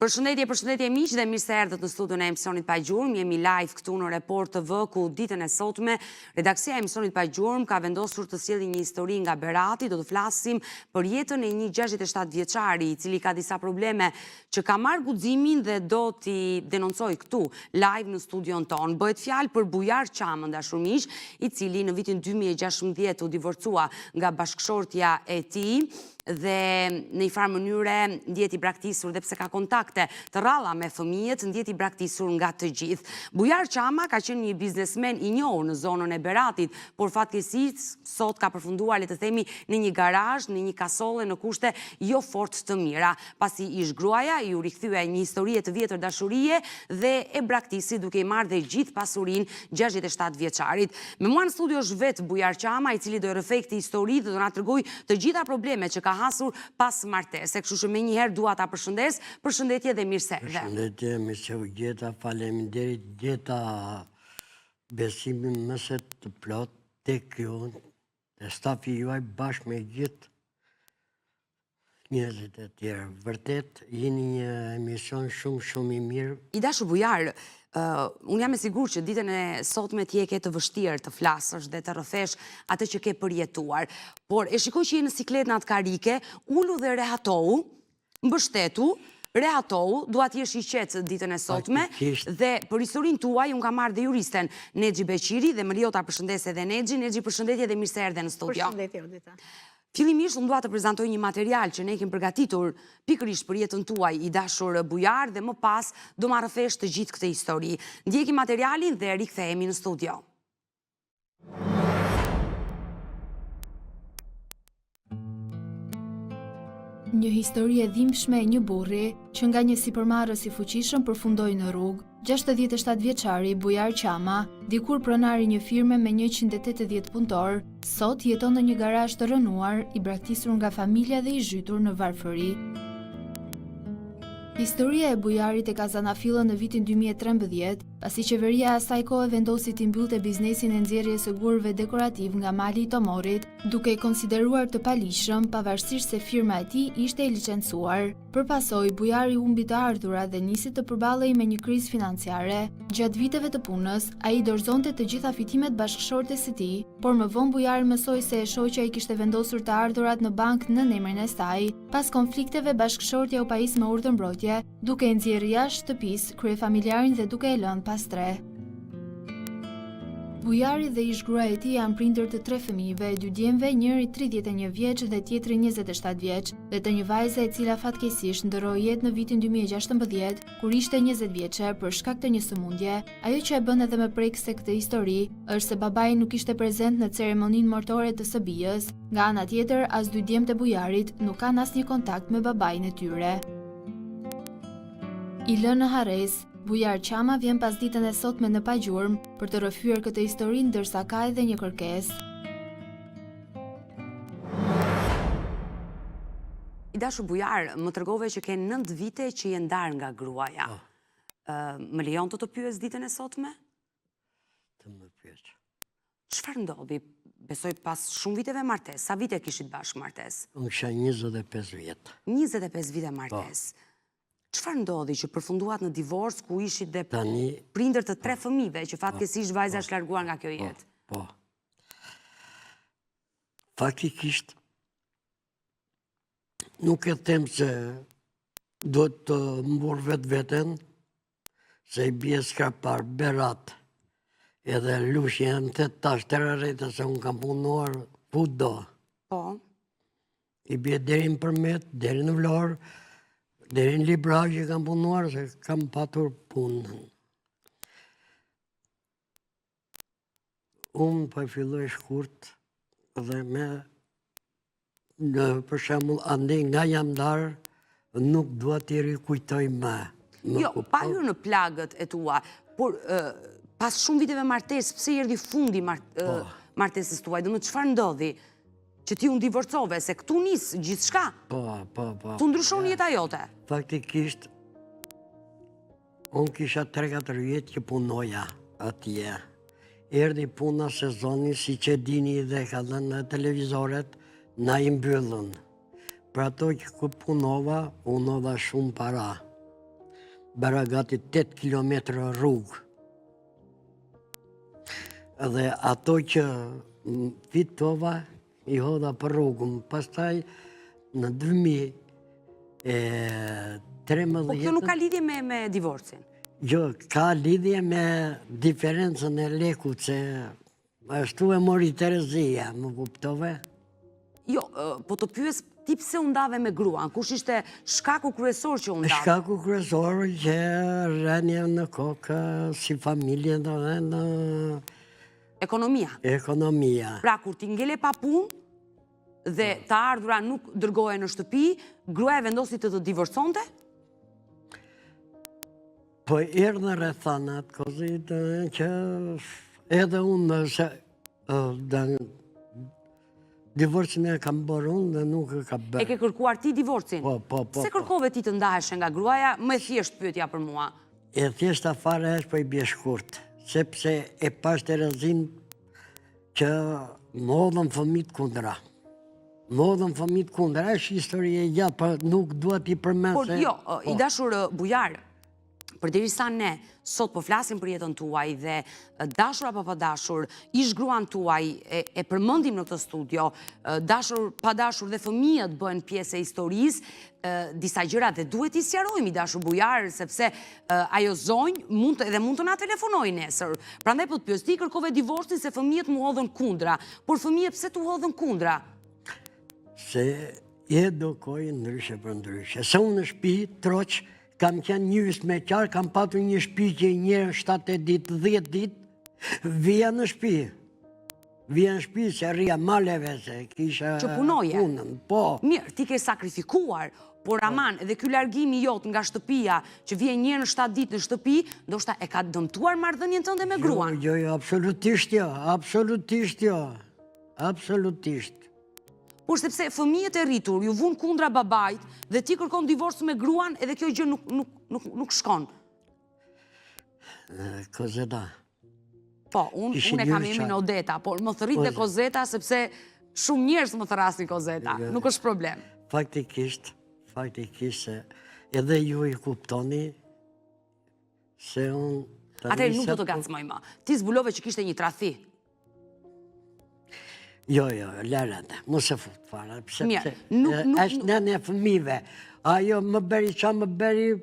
Përshëndetje miq dhe mirë se erdhët në studion e emisionit Pa Gjurmë. Jemi live këtu në Report TV ku ditën e sotme redaksia e emisionit Pa Gjurmë ka vendosur të sjellë një histori nga Berati. Do të flasim për jetën e një 67 vjeçari i cili ka disa probleme që ka marrë guximin dhe do t'i denoncoj këtu live në studion ton. Bëhet fjalë për Bujar Çamën, dashur miq, i cili në vitin 2016 u divorcua nga bashkëshortja e tij dhe në një farë mënyre ndjeti braktisur dhe pse ka kontakte të ralla me fëmijët, ndjeti braktisur nga të gjithë. Bujar Çama ka qenë një biznesmen i njohur në zonën e Beratit, por fatkeqësisht sot ka përfunduar, le të themi, në një garazh, në një kasolle në kushte jo fort të mira, pasi ish gruaja i u rikthye një histori të vjetër dashurie dhe e braktisi duke i marrë dhe gjithë pasurinë 67 vjeçarit. Me mua në studio është vetë Bujar Çama, i cili do të rrëfej këtë histori dhe do na tregojë të gjitha problemet që ka hasur pas martese. Kështu që menjëherë dua ta përshëndes. Përshëndetje dhe mirë se erdhe. Përshëndetje, mirë se u gjeta, faleminderit, gjeta besimin mëse të plot tek ju, dhe stafi juaj bashkë me gjithë njerëzit e tjerë. Vërtet, jeni një emision shumë i mirë. I dashur Bujar, unë jam e sigurt që ditën e sotme t'je ke të vështirë të flasësh dhe të rrëfesh atë që ke përjetuar. Por e shikoj që je në sikletën atë karike, ulu dhe rehatohu, mbështetu, rehatohu, dua t'jesh i qetë ditën e sotme, dhe për historinë tuaj unë kam marrë dhe juristen Nexhi Beqiri dhe më lejo ta përshëndes edhe Nexhi. Nexhi, përshëndetje dhe mirë se erdhe në studio. Përshëndetje, Odita. Fillimisht unë dua të prezantoj një material që ne kemi përgatitur pikërisht për jetën tuaj, i dashur Bujar, dhe më pas do marrë fesh të gjithë këtë histori. Ndjekim materialin dhe rikthehemi në studio. Një histori e dhimbshme e një burri që nga një sipërmarrës i fuqishëm përfundoi në rrugë. 67 vjeçari Bujar Çama, dikur pronari një firme me 180 punëtor, sot jeton në një garazh të rënuar, i braktisur nga familja dhe i zhytur në varfëri. Historia e Bujarit e ka zanafillën në vitin 2013, pasi qeveria e asaj kohe vendosi t'i mbyllte biznesin e nxjerrjes së gurëve dekorativ nga mali i Tomorit, duke e konsideruar të palishëm, pavarësisht se firma e tij ishte e licencuar. Përpasoj, Bujari humbi të ardhurat dhe nisi të përballej me një krizë financiare. Gjatë viteve të punës, ai dorëzonte të gjitha fitimet bashkëshortes së tij, por më vonë Bujari mësoi se e shoqja i kishte vendosur të ardhurat në bank në emrin e saj. Pas konflikteve, bashkëshortja u pajis me urdhër mbrojtje, duke e nxjerrë jashtë shtëpisë kryefamiljarin dhe duke e lënë pas tre. Bujari dhe ish-gruaja e tij janë prindër të 3 fëmijëve, 2 djemve, njëri 31 vjeç dhe tjetri 27 vjeç, dhe të një vajze e cila fatkeqësisht ndroi jetë në vitin 2016, kur ishte 20 vjeçe për shkak të një sëmundje. Ajo që e bën edhe më prekse këtë histori është se babai nuk ishte prezent në ceremoninë martore të së bijës. Nga ana tjetër, as 2 djemt e Bujarit nuk kanë asnjë kontakt me babain e tyre. I lënë në harres, Bujar Çama vjen pas ditën e sotme në Pa Gjurmë për të rrëfyer këtë histori, ndërsa ka edhe një kërkesë. I dashur Bujar, më tregove që ke 9 vite që je ndarë nga gruaja. Më lejon të pyes ditën e sotme? Të më pyes. Çfarë ndodhi? Besoj pas shumë viteve martesë. Sa vite kishit bashkë martesë? Unë kisha 25 vjet. 25 vite martesë. Çfarë ndodhi që përfunduat në divorc ku ishit dhe prindër të 3 fëmijëve, që fatkeqësisht vajza është larguar nga kjo jetë? Po. Faktikisht nuk e them se do të mbur veten, se i bie s'ka par Berat, edhe lushje janë të tash të rrëte se unë kam punuar kudo. Po. I bie deri në Përmet, deri në Vlorë, deri në Libra që kam punuar, se kam patur punën. Unë po filloj shkurt dhe me, për shembull, ande nga jam ndarë, nuk dua t'i rikujtoj më. Jo, pa hyrë në plagët e tua, por pas shumë viteve martesë, pse erdhi fundi martesës tuaj? Do të çfarë ndodhi? Që ti unë divorcove, se këtu nisë gjithçka. Po. Tu ndryshon jeta jote. Faktikisht, unë kisha 3-4 vjetë që punoja atje. Erdhi puna sezoni, si që dini dhe ka dhënë në televizoret, na i mbyllën. Për ato që ku punova, unova shumë para. bëra gati 8 kilometrë rrugë. Dhe ato që fitova, i hodha për rrugën. Pastaj, në 2013... Po kjo nuk ka lidhje me divorcin? Jo, ka lidhje me diferencën e lekut, se ashtu e mori Terezia, më kuptove? Jo, po të pyes ti pse u ndave me gruan? Kush ishte shkaku kryesor që u ndave? Shkaku kryesor që rënje në kokë, si familje në Ekonomia. ekonomia. Pra, kur ti ngele pa punë dhe të ardhura nuk dërgoje në shtëpi, gruaja vendosi të divorconte? Po erdhën rrethanat, kozit që edhe unë se divorcin e kam bërë unë dhe nuk e ka bërë. E ke kërkuar ti divorcin? Po. Se kërkove ti të ndaheshe nga gruaja, më thjesht pyetja për mua. E thjesht afare është po i bje shkurt, sepse e pash Terezin që më hodhën fëmit kundra. Është histori e gjatë, për nuk duhet i përmend Por se... jo, i dashur Bujar, përderisa ne sot po flasim për jetën tuaj dhe dashur apo pa dashur, ish gruan tuaj e përmendim në këtë studio, dashur pa dashur dhe fëmijët bëhen pjesë e historisë, disa gjëra dhe duhet i sqarojmë i dashur Bujar, sepse ajo zonjë mund të na telefonojë nesër. Prandaj po të pyes, ti kërkove divorcin se fëmijët mu hodhën kundra, por fëmijët pse tu hodhën kundra? Se edukoj ndryshe për ndryshe. Se unë në shtëpi, troq, kam qenë njës me qarë, kam patur një shtëpi që i njërë 7 ditë, 10 ditë, vija në shtëpi. Vija në shtëpi se rria maleve, se kisha Që punoje? punën, po. Mirë, ti ke sakrifikuar, por aman, edhe ky largimi jot nga shtëpia, që vjen një në 7 ditë në shtëpi, ndoshta e ka dëmtuar marrëdhënien tënde me gruan. Jo, absolutisht jo. Por sepse fëmijët e rritur ju vun kundra babait dhe ti kërkon divorc me gruan, edhe kjo gjë nuk shkon. Kozeta. Po, unë e kam emrin Odeta, por më thërrit dhe Kozeta, sepse shumë njerëz më thërrasin Kozeta, nuk është problem. Faktikisht se edhe ju i kuptoni se unë... Atëherë nuk do të gacmoj më. Ti zbulove që kishte një tradhti. Jo, lërëte, mu se fut fara. Mirë, është nënë e fëmive. Ajo më beri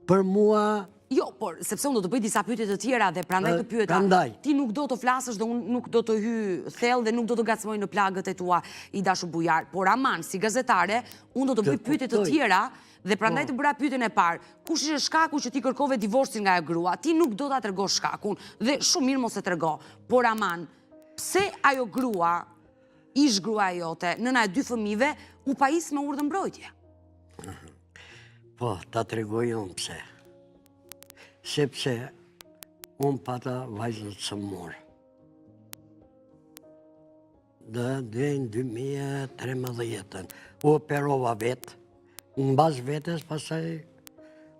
për mua... Jo, por sepse unë do të bëj disa pyetje të tjera dhe prandaj të pyeta. Ti nuk do të flasësh dhe unë nuk do të hy thellë dhe nuk do të gacmoj në plagët e tua i dashur Bujar. Por aman, si gazetare, unë do të bëj pyetje të tjera dhe prandaj të bëra pyetjen e parë. Kush ishte shkaku që ti kërkove divorcin nga e grua? Ti nuk do ta tregosh shkakun dhe shumë mirë mos e trego. Por aman, pse ajo grua, ish grua jote, nëna e 2 fëmijëve, u pajis me urdhër mbrojtje? Po, ta tregoj unë pse. Sepse unë pata vajzën të sëmur. Dhe në 2013 u operova vetë, në bazë vetës pasaj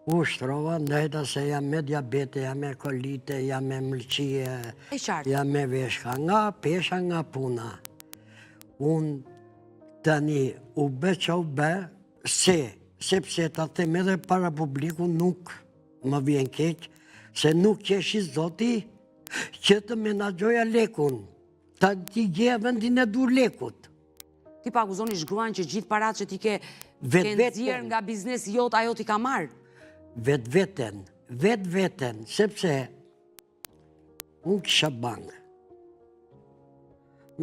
u shtrova, ndajta se jam me diabete, jam me kolite, jam me mëlqie, jam me veshka, nga pesha, nga puna. Unë tani u be që u be, sepse ta them edhe para publiku nuk më vjen keq, se nuk qeshi zoti që të menaxhoja lekun, ta ti gjeja vendin e dur lekut. Ti pa akuzonish gruan që gjithë parat që ti ke nxjerr nga biznesi jot, ajo ti ka marrë? Vetë-veten, sepse unë kisha bankë.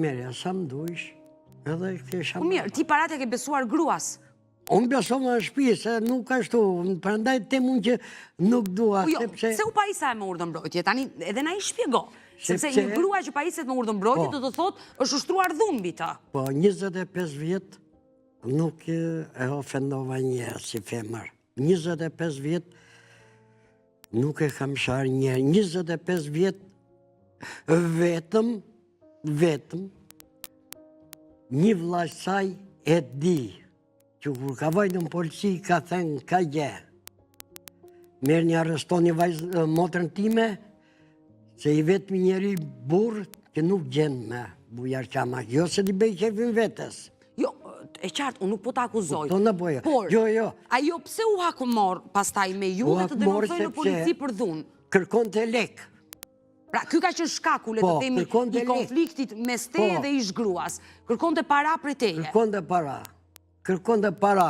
Merja, sa më dujsh, edhe kisha bankë. Mirë, ti parat e ke besuar gruas? Unë besova në shtëpi, se nuk ashtu, prandaj them unë që nuk dua, sepse... Se u pajisa e me urdhër mbrojtje, tani edhe na i shpjego. Sepse një grua që pajiset me urdhër mbrojtje, do të thotë është ushtruar dhumbi ta. Po, 25 vjetë nuk e ofendova njerë si femër. 25 vjetë nuk e kam sharë njerë. 25 vjetë vetëm një vllajsaj e di që kur ka vajtë në polici ka thënë ka gje. Merë një arrestoni motrën time, se i vetëmi njeri burë që nuk gjenë me Bujar Qama. Jo se di bëj qefin vetës. Jo, e qartë, unë nuk po të akuzoj. Po në boja. Por, Jo. ajo pse u hakumor pastaj me ju dhe të denonsoj në polici për dhunë? Kërkon të lek. Pra, ky ka qenë shkaku, le të themi, i konfliktit mes teje dhe ish gruas. Kërkon të para për teje. Kërkon të para.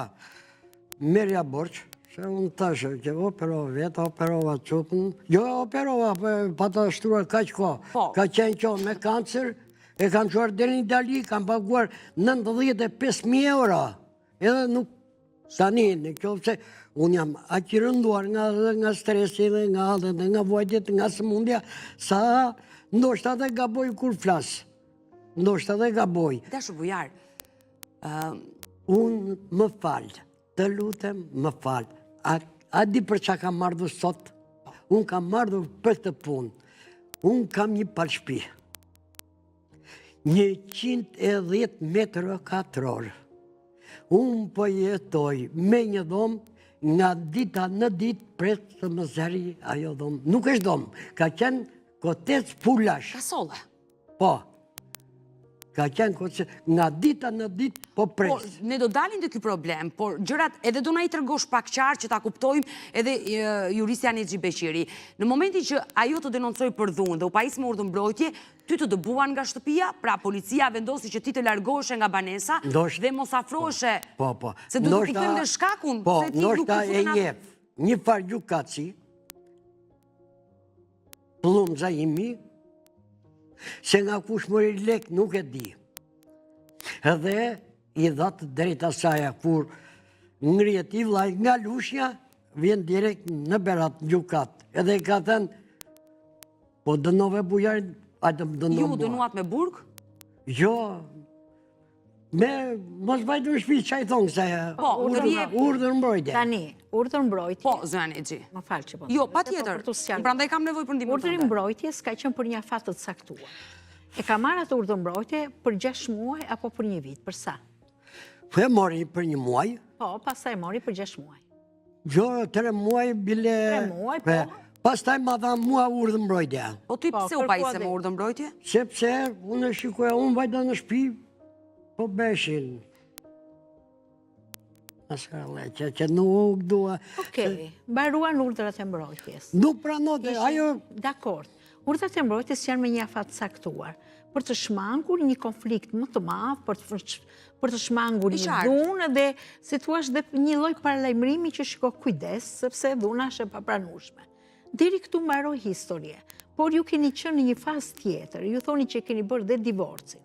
Merja borç, se unë tashë, që operova vetë, operova qupën. Jo, operova, pa të shtruar ka që ko. Ka qenë qo me kancer, e kam quar dhe një dali, kam paguar 95.000 euro. Edhe nuk tani, në kjo pëse, unë jam aqë rënduar nga stresi dhe nga vojtjet, nga sëmundja, sa ndoshta dhe gaboj kur flasë. Ndoshta dhe gaboj. Dashur Bujar, unë më falë, të lutem më falë. A di për që kam ardhur sot? Unë kam ardhur për këtë punë. Unë kam një palshpi. 110 metrë katror. Unë po jetoj me një dhomë, nga dita në ditë pretë të më zëri ajo dhomë. Nuk është dhomë, ka qenë kotec pullash. kasole. Po, ka qenë nga dita në ditë po Por, presë. ne do dalin të ky problem, por gjërat edhe do na i tërgosh pak qartë që ta kuptojmë edhe juristja Nexhi Beqiri. Në momentin që ajo të denoncoj për dhunë dhe u pajis me urdhër mbrojtje, ty të dëbuan nga shtëpia, pra policia vendosi që ti të largoheshe nga banesa dhe mos afroheshe. Po. Se du të kuptojmë dhe shkakun. Po, ndoshta e njef, një farë gjukaci, plumza imi, se nga kush mëri lek nuk e di. Edhe i dhatë drejta saja, kur ngrijet i vlaj nga lushja, vjen direkt në berat gjukat. Edhe i ka thënë, po dënove Bujarin, ajtë më dënove. Ju dënuat me burg? Jo, mos vajtë në shpi që a i thonë se urdhër mbrojtje. Tani, urdhër mbrojtje. Po, zëja Nexhi. Më falë që po. Jo, pa tjetër. Prandaj kam nevoj për ndihmën tënde. Urdhëri mbrojtjes ka qenë për një afat të caktuar. E ka marrë atë urdhër mbrojtje për 6 muaj apo për një vit, për sa? Po e mori për një muaj. Po, pastaj mori për 6 muaj. Jo, 3 muaj bile... 3 muaj, po. Pastaj ma dha mua urdhër mbrojtja. Po ti pse u pajise me urdhër mbrojtje? Sepse unë shikoja, unë vajta në shpi, po beshin. Askarle, që nuk dua... Okej, baruan urdhërat e mbrojtjes. Nuk pranote, ajo... Dakord. Urdhërat e mbrojtjes janë me një afat saktuar, për të shmangur një konflikt më të madh, për të shmangur një dhunë dhe si thua dhe një lloj paralajmërimi që shiko kujdes, sepse dhuna është e papranueshme. Deri këtu mbaroi historia, por ju keni qenë në një fazë tjetër, ju thoni që keni bërë dhe divorcin.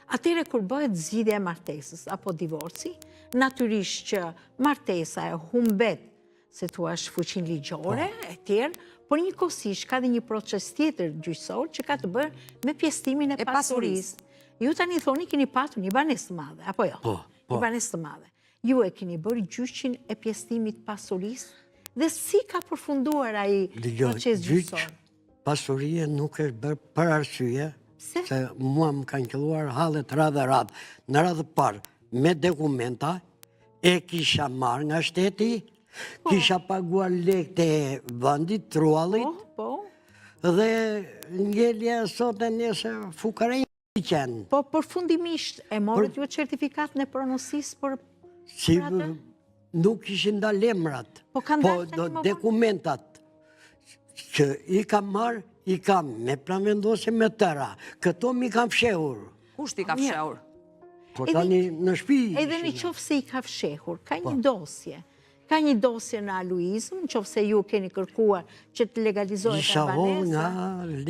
Atëre kur bëhet zgjidhja e martesës apo divorci, natyrisht që martesa e humbet, se thua fuqinë ligjore e tjerë, por njëkohësisht ka dhe një proces tjetër gjyqësor që ka të bërë me pjestimin e pasurisë. Ju tani thoni keni patur një banesë të madhe, apo jo? Po. Një banesë të madhe. Ju e keni bërë gjyqin e pjestimit pasurisë dhe si ka përfunduar ai proces gjyqësor? Pasurie nuk është bërë për arsye, se mua më kanë qelluar hallet radhë. Në radhë parë, me dokumenta, e kisha marrë nga shteti, kisha paguar lekë të vendit, truallit, dhe ngjelja sot e njëse fukarej i qenë. Po, përfundimisht, e morët ju certifikat në pronësisë për atë? Nuk ishin da lemrat, po dokumentat që i kam marrë, i kam me pranvendosje me tëra. Këto mi kam fshehur. Kushti ka fshehur? Po tani në shpi. Edhe në qofë se i ka fshehur, ka një dosje. Ka një dosje në aluizm, në qofë se ju keni kërkuar që të legalizohet e banesa.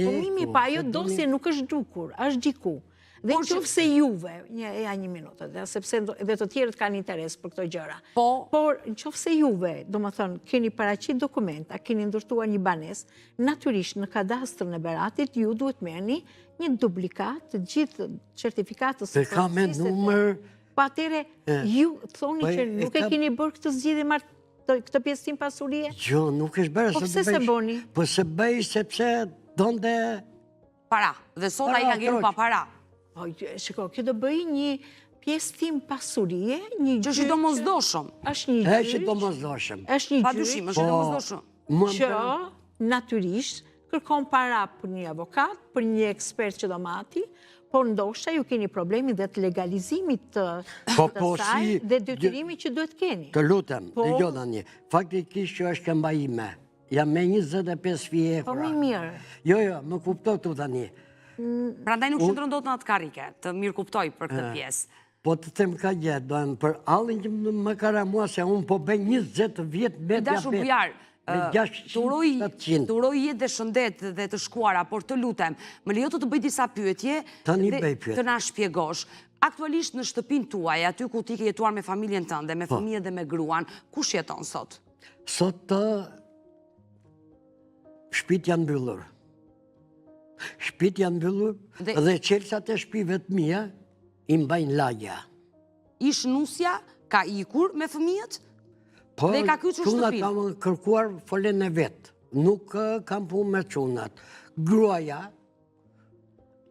Po mimi, pa jo dosje nuk është gjukur, është gjiku. Dhe në qofë se juve, një minutë, sepse dhe të tjerët kanë interes për këto gjëra. Por në qofë se juve, do më thënë, keni paraqit dokumenta, keni ndërtuar një banes, natyrisht në kadastrën e Beratit, ju duhet merrni një duplikat të gjithë certifikatës së pronësisë. Numër... Po atere, ju thoni që nuk e keni bërë këtë zgjidhje këtë pjesëtim pasurie? Jo, nuk është bërë. Po pse se boni? Po se bëj sepse donde... Para, dhe sot a i ka gjeru pa para. Shiko, kjo do bëj një pjesëtim pasurie, një gjyq... Që është i domosdoshëm. Është një gjyq... është i domosdoshëm. është një gjyq... Pa dyshim, është i domosdoshëm. Që, natyrisht, kërkon para për një avokat, për një ekspert që do mati, por ndoshta ju keni problemin dhe të legalizimit të saj dhe detyrimit që duhet keni. Të lutem, dëgjoj tani. Faktikisht që është këmba ime. Jam me 25 vjeç. Po më mirë. Jo, më kuptoj tu tani. Prandaj nuk qëndron dot në atë karrike, të mirë kuptoj për këtë pjesë. Po të them ka gjë, për allin që më kara mua se unë po bëj 20 vjet me Dashur diabet. Bujar, të uroj jetë dhe shëndet dhe të shkuara, por të lutem, më lejo të bëj disa pyetje dhe të na shpjegosh. Aktualisht në shtëpinë tuaj, aty ku ti ke jetuar me familjen tënde, me fëmijët dhe me gruan, kush jeton sot? Sot shtëpit janë mbyllur. Shtëpit janë mbyllur dhe qelsat e shtëpive të mia i mbajnë lagja. Ish nusja ka ikur me fëmijët? Po, dhe ka kyçur çunat shtëpinë? kam kërkuar folen e vetë. Nuk kam punë me çunat. Gruaja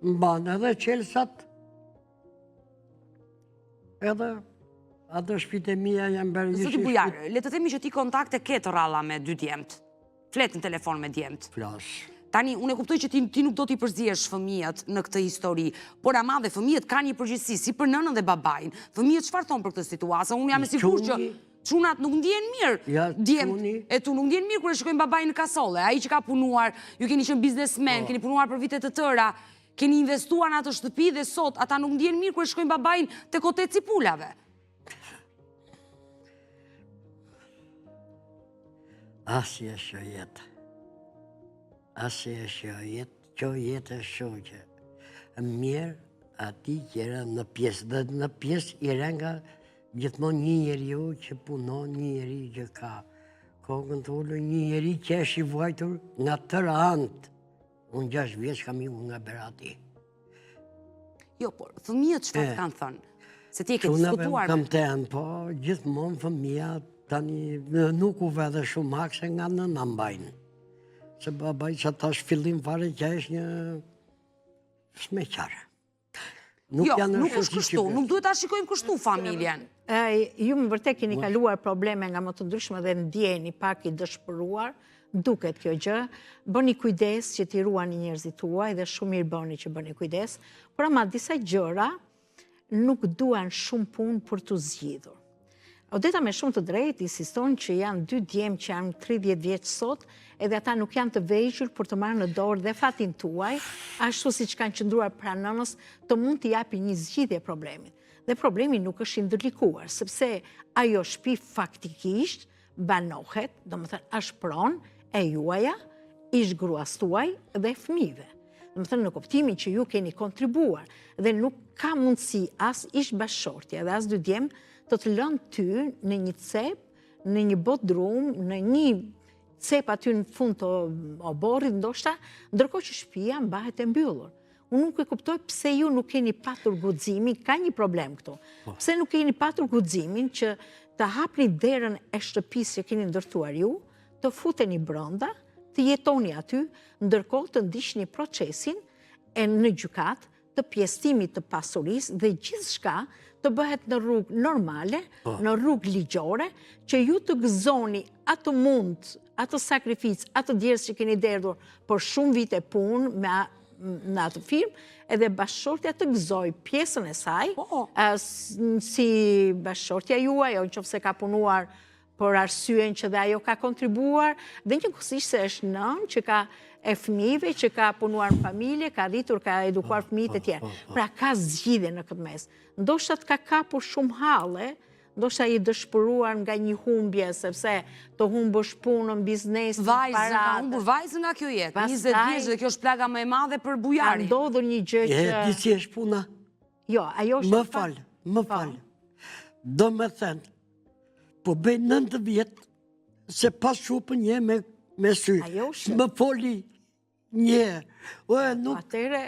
mban edhe qelsat, edhe ato shtëpitë e mia janë bërë një Zoti Bujar, le të themi që ti kontakte ke të rralla me 2 djemt. Flet në telefon me djemt. Flas. Tani, unë e kuptoj që ti nuk do t'i përziesh fëmijët në këtë histori, por ama dhe fëmijët ka një përgjegjësi, si për nënën dhe babajnë. Fëmijët çfarë thon për këtë situatë? Unë jam e sigurt që çunat nuk ndjen mirë. Djemt e tu nuk ndjen mirë kur e shikojnë babajnë në kasolle. Ai që ka punuar, ju keni qenë biznesmen, keni punuar për vite të tëra, keni investuar në atë shtëpi dhe sot ata nuk ndjen mirë kur e shikojnë babajnë te koteci pulave. Asje shë jetë. Asje shë jetë, që jetë e shoqë. Mirë ati qera në pjesë, dhe në pjesë i renga gjithmonë një njeriu që punon, një njeri që ka kokën të ullë, një njeri që është i vuajtur nga tërë antë. Unë 6 vjeç kam ikur nga Berati. Jo, por fëmijët çfarë kanë thënë? Se ti e ke diskutuar kam tenë, po gjithmonë fëmija tani nuk u vedhe shumë akse nga nëna mbajnë. Se babaj që tash fillim fare që është një smeqare. Jo, nuk është kështu, nuk duhet ta shikojmë kështu familjen. Ju më vërtet keni kaluar probleme nga më të ndryshme dhe ndjeni pak i dëshpëruar, duket kjo gjë. Bëni kujdes që t'i ruani njerëzit tuaj dhe shumë mirë bëni që bëni kujdes, por ama disa gjëra nuk duan shumë punë për t'u zgjidhur. Odeta me shumë të drejtë insiston që janë 2 djemë që janë 30 vjeç sot, edhe ata nuk janë të vegjël për të marrë në dorë dhe fatin tuaj, ashtu siç kanë qëndruar pranë nënës, të mund t'i japi një zgjidhje problemit. Dhe problemi nuk është i ndërlikuar, sepse ajo shtëpi faktikisht banohet, domethënë është pronë e juaja, ish gruas tuaj dhe fëmijëve. Domethënë në kuptimin që ju keni kontribuar dhe nuk ka mundësi as ish bashkëshortja dhe as 2 djemë të të lënë ty në një cep, në një bodrum, në një cep aty në fund të oborrit ndoshta, ndërkohë që shtëpia mbahet e mbyllur. Unë nuk e kuptoj pse ju nuk keni patur guximin, ka një problem këtu. Pse nuk keni patur guximin që të hapni derën e shtëpisë që keni ndërtuar ju, të futeni brenda, të jetoni aty, ndërkohë të ndiqni procesin e në gjykat të pjesëtimit të pasurisë dhe gjithçka të bëhet në rrugë normale, në rrugë ligjore, që ju të gëzoni atë mund, atë sakrificë, atë djerës që keni derdhur për shumë vite punë në atë firmë, edhe bashkëshortja të gëzoj pjesën e saj, si bashkëshortja juaj, o nëse ka punuar për arsyen që dhe ajo ka kontribuar, dhe njëkohësisht se është nënë që ka e fëmijëve, që ka punuar në familje, ka rritur, ka edukuar fëmijët e tjerë. Pra ka zgjidhje në këtë mes. Ndoshta ka kapur shumë halle, ndoshta i dëshpëruar nga një humbje, sepse të humbësh punën, biznesin, paratë. Ka humbur vajzën nga kjo jetë. 20 vjeç dhe kjo është plaga më e madhe për bujarin. Ka ndodhur një gjë që... Ti si është puna? Jo, ajo është... Më falë. Do me thënë, po bëj 9 vjetë, se pas shupën një me sy. Më foli një. Atere,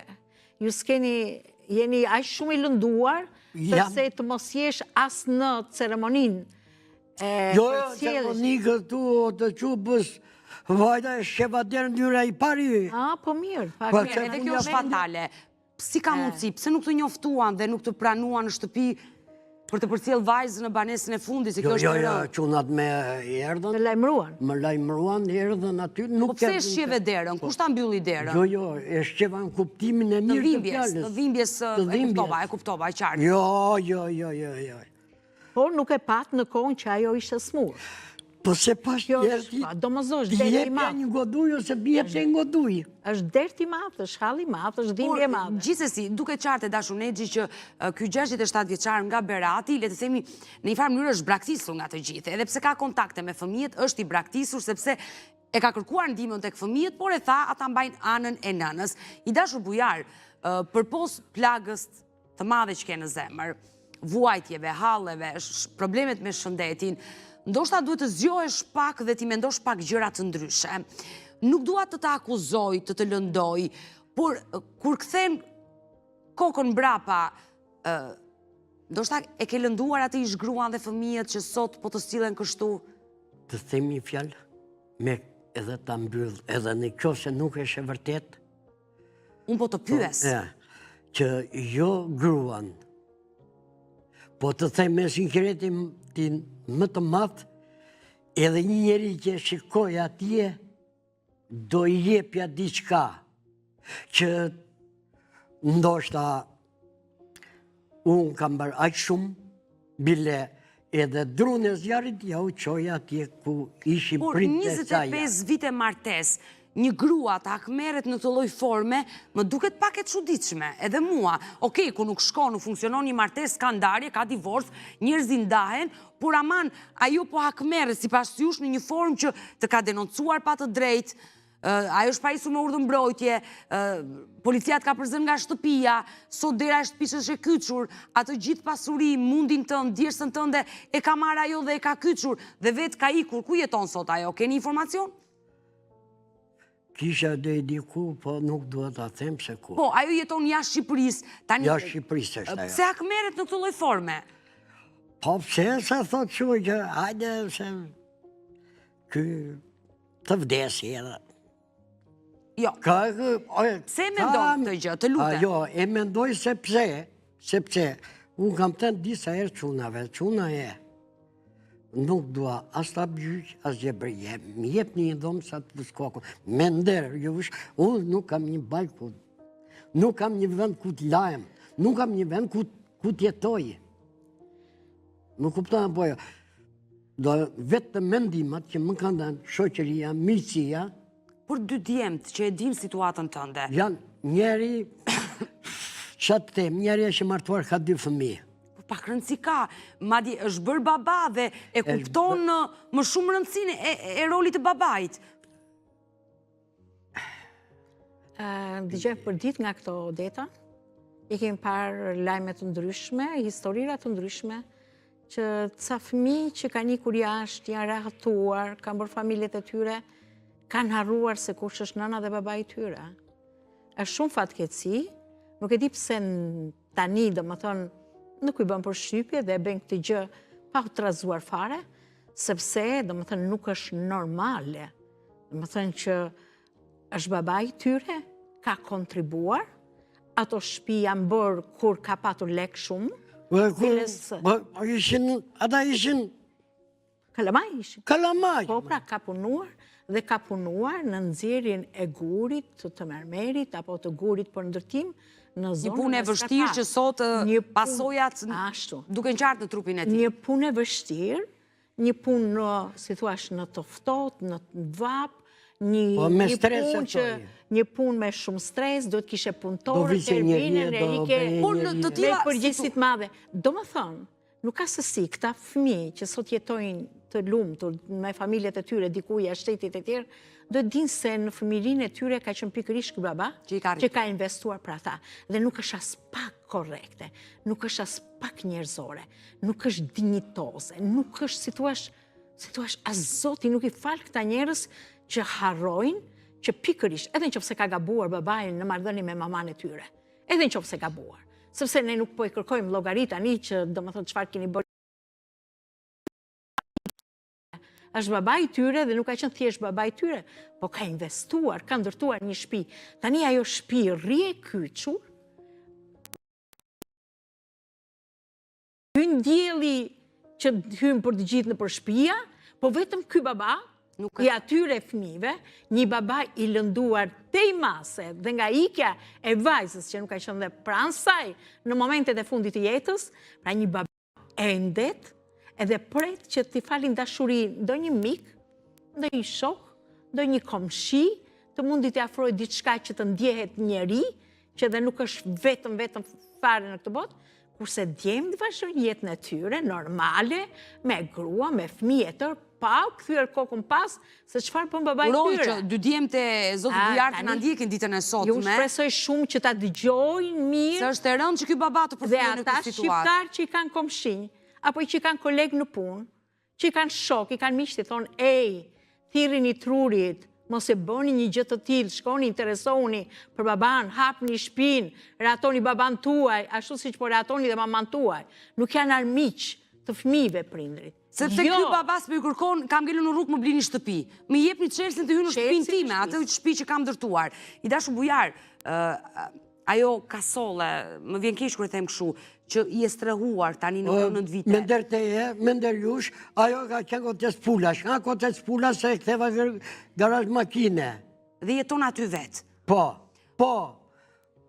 ju s'keni, jeni aq shumë i lënduar, përse të mos jesh as në ceremoninë. Jo, ceremoni këtu të qupës, vajta e shevaderë njëra i pari. Po mirë. Edhe kjo është fatale. Si ka mundësi, pse nuk të njoftuan dhe nuk të pranuan në shtëpi Për të përcjell vajzën në banesën e fundit, se kjo është Jo, qunat me erdhën. Të lajmëruan. Më lajmëruan, erdhën aty. Po pse e shqeve derën? Kush ta mbylli derën? Jo, e shqeva në kuptimin e mirë të fjallës. Të dhimbjes, e kuptova, e qartë. Jo. Por nuk e pat në kohën që ajo ishte smur. Po se pas tjerti, domosdosh, derti i madh. Një goduj ose bjepë një goduj. Është derti i madh, është halli i madh, është dhimbje e madhe. Gjithsesi, duke qartë e dashur Nexhi që ky 67 vjeçar nga Berati, le të themi, në një farë mënyrë është braktisur nga të gjithë, edhe pse ka kontakte me fëmijët, është i braktisur sepse e ka kërkuar ndihmën tek fëmijët, por e tha ata mbajnë anën e nënës. I dashur Bujar, përpos plagës të madhe që ke në zemër, vuajtjeve, halleve, problemet me shëndetin, ndoshta duhet të zgjohesh pak dhe ti mendosh pak gjëra të ndryshe. Nuk dua të të akuzoj, të të lëndoj, por kur kthen kokën mbrapa, ndoshta e ke lënduar atë ish gruan dhe fëmijët që sot po të sillen kështu. Të themi një fjalë, me edhe ta mbyll, edhe në qoftë se nuk është e vërtet. Unë po të pyes. Që jo gruan, po të them me sinqeritetin më të madh, edhe një njeri që shikoj atje, do i jepja diçka, që ndoshta unë kam bërë aq shumë, bile edhe drunë e zjarit ja u qoja atje ku ishim prindë e saja. Por 25 vite martes, një grua të akmeret në të lloj forme, më duket pak e çuditshme, edhe mua. Okej, ku nuk shko, nuk funksionon një martes, ka ndarje, ka divorc, njerëzit ndahen, por aman, ajo po akmeret sipas jush në një formë që të ka denoncuar pa të drejtë, ajo është pajisur me urdhër mbrojtje, policia ka përzën nga shtëpia, sot dera e shtëpisë është e kyçur, atë gjithë pasuri, mundin tënd, djersën tënde e ka marrë ajo dhe e ka kyçur, dhe vetë ka ikur. Ku jeton sot ajo? Keni informacion? Kisha dhe i diku, po nuk duhet ta them se ku. Po, ajo jeton jashtë Shqipërisë. Jashtë Shqipërisë është ajo. Pse akmeret në këtë lloj forme? Po pse sa thot që hajde se ky të vdesi edhe. Jo. Pse e mendon këtë gjë, të lutem? Jo, e mendoj sepse unë kam thënë disa herë çunave, çuna e nuk dua as ta bëjë, as gjebërje. Më jep një dhomë sa të skokën. Me nder, unë nuk kam një balkë, nuk kam një vend ku të lajem, nuk kam një vend ku të jetoj. Më kupton apo jo? Do vetë të mendimat që më kanë dhënë shoqëria, miqësia. Por dy djemtë që e dim situatën tënde. Janë njeri, çfarë të them, njeri është i martuar, ka 2 fëmijë. Pak rëndësi ka, madje është bërë baba dhe e kupton më shumë rëndësinë e rolit të babait. Dëgjoj për ditë nga këto deta, i kemi parë lajme të ndryshme, historira të ndryshme, që ca fëmijë që kanë ikur jashtë, janë rahatuar, kanë bërë familjet e tyre, kanë harruar se kush është nëna dhe babai i tyre. Është shumë fatkeqësi, nuk e di pse tani, domethënë, nuk i bën përshtypje dhe e bën këtë gjë pa u trazuar fare, sepse domethënë nuk është normale. Domethënë që është babai i tyre, ka kontribuar, ato shtëpi janë bërë kur ka patur lek shumë. Ata ishin kalamaj ishin. Kalamaj. Po pra ka punuar dhe ka punuar në nxjerrjen e gurit të mermerit apo të gurit për ndërtim. Një punë e vështirë që sot pasojat duke qartë në trupin e tij. Një punë e vështirë, një punë në, si thua, në të ftohtë, në vap, një punë me shumë stres, do të kishe punëtorë, terminën, erike, dhe përgjegjësi të madhe. Domethënë, nuk ka sësi këta fëmijë që sot jetojnë të lumtur me familjet e tyre diku jashtë shtetit e tjerë, do të dinë se në fëmijërinë e tyre ka qenë pikërisht ky baba që ka investuar për ata. Dhe nuk është as pak korrekte, nuk është as pak njerëzore, nuk është dinjitoze, nuk është, si thua, as Zoti nuk i fal këta njerëz që harrojnë, që pikërisht, edhe nëse ka gabuar babai në marrëdhënie me maman e tyre, edhe nëse gabuar, sepse ne nuk po i kërkojmë llogari tani që domethënë çfarë keni bërë. Është babai i tyre dhe nuk ka qenë thjesht babai i tyre, po ka investuar, ka ndërtuar një shtëpi. Tani ajo shtëpi rri e kyçur. Hyn dielli që hymë për të gjithë në për shtëpia, po vetëm ky baba, i atyre fëmijëve, një baba i lënduar te i mase dhe nga ikja e vajzës që nuk ka qenë dhe pranë saj në momentet e fundit të jetës, pra një baba endet edhe pret që t'i falin dashuri ndonjë mik, ndonjë shok, ndonjë komshi, të mundi t'i afrojë diçka që të ndjehet njeri, që dhe nuk është vetëm fare në këtë botë, kurse djemë të vazhdojnë jetën e tyre, normale, me grua, me fëmijë e tërë, pa u kthyer kokën pas se çfarë bën babai tyre. Uroj që dy djemtë e zotit Bujar të na ndjekin ditën e sotme. Ju shpresoj shumë që ta dëgjojnë mirë. Se është e rëndë që ky baba të përfundojë në këtë situatë. Dhe ata shqiptar që i kanë komshinj, apo që i kanë kolegë në punë, që i kanë shok, i kanë miq, thonë, ej, thirrini trurit, mos e bëni një gjë të tillë, shkoni, interesoni për baban, hapni shtëpinë, ratoni baban tuaj, ashtu siç po ratoni dhe maman tuaj. Nuk janë armiq të fëmijëve prindrit. Sepse ky baba s'më kërkon, kam ngelur në rrugë më blini shtëpi. Më jepni çelsin të hyj në shtëpinë time, atë shtëpi që kam ndërtuar. I dashur Bujar, ajo kasolle, më vjen keq kur e them kështu, që i e strehuar tani në 9 vite. Me ndër teje, me ndër jush, ajo ka qenë kote spulash. Nga kote spulash se e ktheva garazh makine. Dhe jeton aty vetë. Po.